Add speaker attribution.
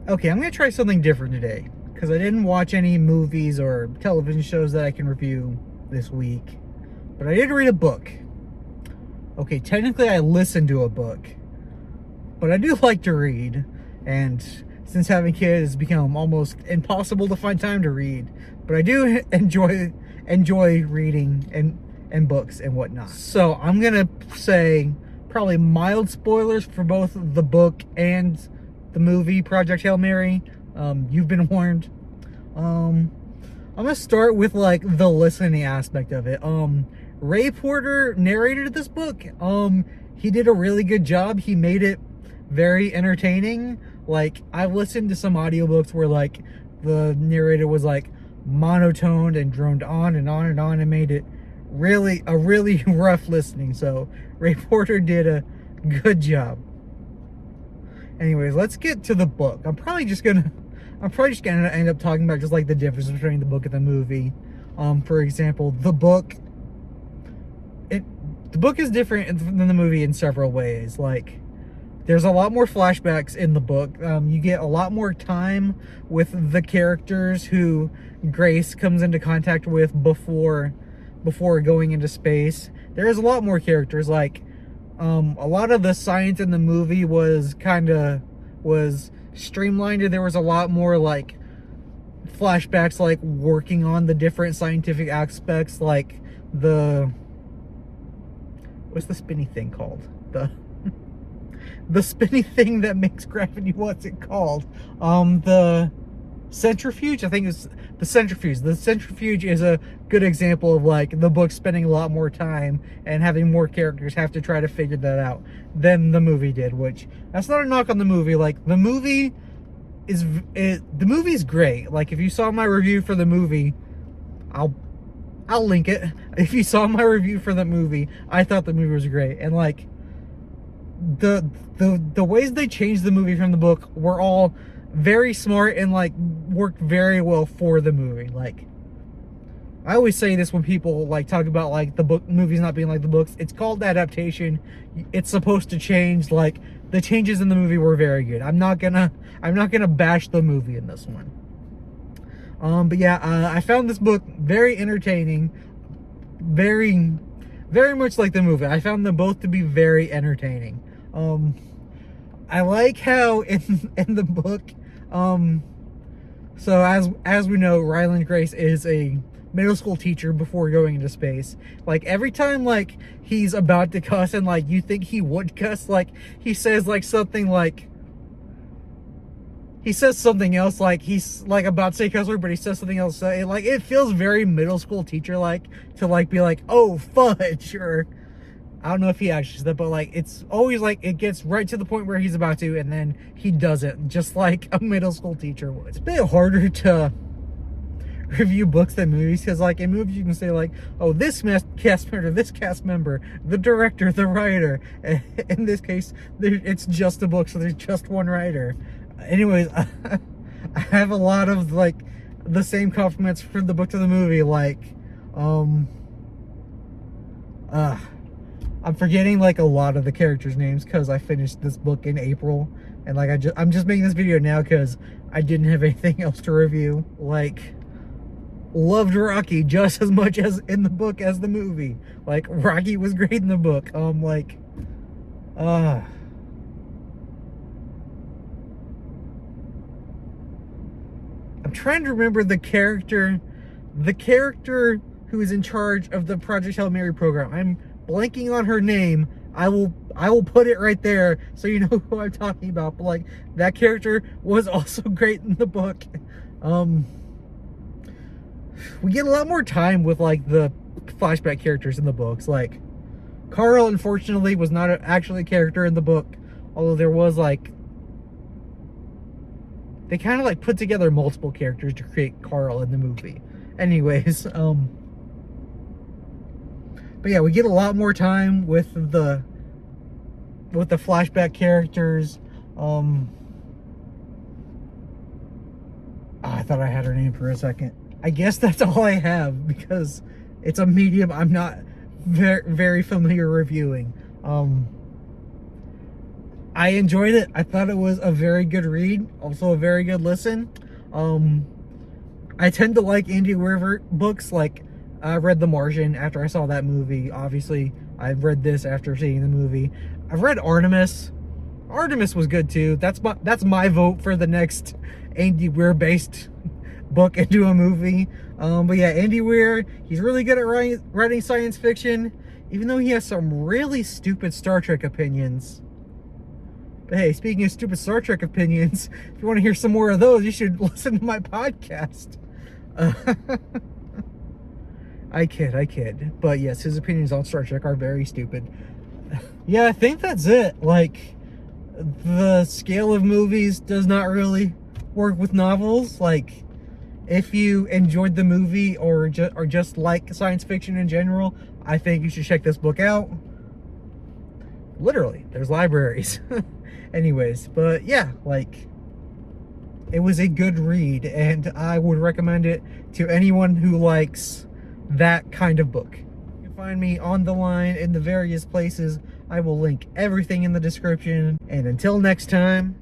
Speaker 1: Okay, I'm gonna try something different today because I didn't watch any movies or television shows that I can review this week, but I did read a book. Okay, technically I listened to a book, but I do like to read, and since having kids, it's become almost impossible to find time to read. But I do enjoy reading and books and whatnot. So I'm gonna say probably mild spoilers for both the book and the movie Project Hail Mary. You've been warned. I'm gonna start with like the listening aspect of it. Ray Porter narrated this book. He did a really good job. He made it very entertaining. Like, I've listened to some audiobooks where like the narrator was like monotoned and droned on and on and on and made it really rough listening. So Ray Porter did a good job. Anyways, let's get to the book. I'm probably just gonna end up talking about just like the difference between the book and the movie. For example, the book is different than the movie in several ways. Like, there's a lot more flashbacks in the book. You get a lot more time with the characters who Grace comes into contact with before going into space. There's a lot more characters. Like, a lot of the science in the movie was streamlined, and there was a lot more like flashbacks, like working on the different scientific aspects, like what's the spinny thing called? The spinny thing that makes gravity, what's it called? The centrifuge? I think it's the centrifuge. The centrifuge is a good example of like the book spending a lot more time and having more characters have to try to figure that out than the movie did, which that's not a knock on the movie. Like, the movie's great. Like, if you saw my review for the movie, I'll link it. If you saw my review for the movie, I thought the movie was great. And like the ways they changed the movie from the book were all very smart and like worked very well for the movie. Like, I always say this when people like talk about like the book movies not being like the books. It's called adaptation. It's supposed to change. Like, the changes in the movie were very good. I'm not gonna bash the movie in this one. But yeah, I found this book very entertaining, very much like the movie. I found them both to be very entertaining. I like how in the book, so as we know, Ryland Grace is a middle school teacher before going into space. Like, every time like he's about to cuss and like you think he would cuss, like he says like something like he says something else, like he's like about to say cuss word, but he says something else. Like, it feels very middle school teacher like to like be like, oh fudge, or I don't know if he actually says that, but like it's always like it gets right to the point where he's about to, and then he doesn't, just like a middle school teacher would. It's a bit harder to review books than movies, because like in movies you can say like, oh, this cast member, the director, the writer. In this case, it's just a book, so there's just one writer. Anyways, I have a lot of like the same compliments from the book to the movie. Like, I'm forgetting like a lot of the characters' names because I finished this book in April, and like I'm just making this video now because I didn't have anything else to review. Like, loved Rocky just as much as in the book as the movie. Like, Rocky was great in the book. I'm trying to remember the character who is in charge of the Project Hail Mary program. I'm blanking on her name. I will put it right there so you know who I'm talking about. But like, that character was also great in the book. We get a lot more time with like the flashback characters in the books. Like, Carl, unfortunately, was not actually a character in the book, although there was like, they kind of like put together multiple characters to create Carl in the movie. Anyways, but yeah, we get a lot more time with the flashback characters. I thought I had her name for a second. I guess that's all I have because it's a medium I'm not very familiar reviewing. I enjoyed it. I thought it was a very good read, also a very good listen. I tend to like Andy Weir books. Like, I read The Martian after I saw that movie. Obviously, I've read this after seeing the movie. I've read Artemis. Artemis was good too. That's my vote for the next Andy Weir based book into a movie. But yeah, Andy Weir, he's really good at writing science fiction, even though he has some really stupid Star Trek opinions. But hey, speaking of stupid Star Trek opinions, if you want to hear some more of those, you should listen to my podcast. I kid. But yes, his opinions on Star Trek are very stupid. Yeah, I think that's it. Like, the scale of movies does not really work with novels. Like, if you enjoyed the movie or just like science fiction in general, I think you should check this book out. Literally, there's libraries. Anyways, but yeah, like, it was a good read, and I would recommend it to anyone who likes that kind of book. You can find me on the line in the various places. I will link everything in the description. And until next time,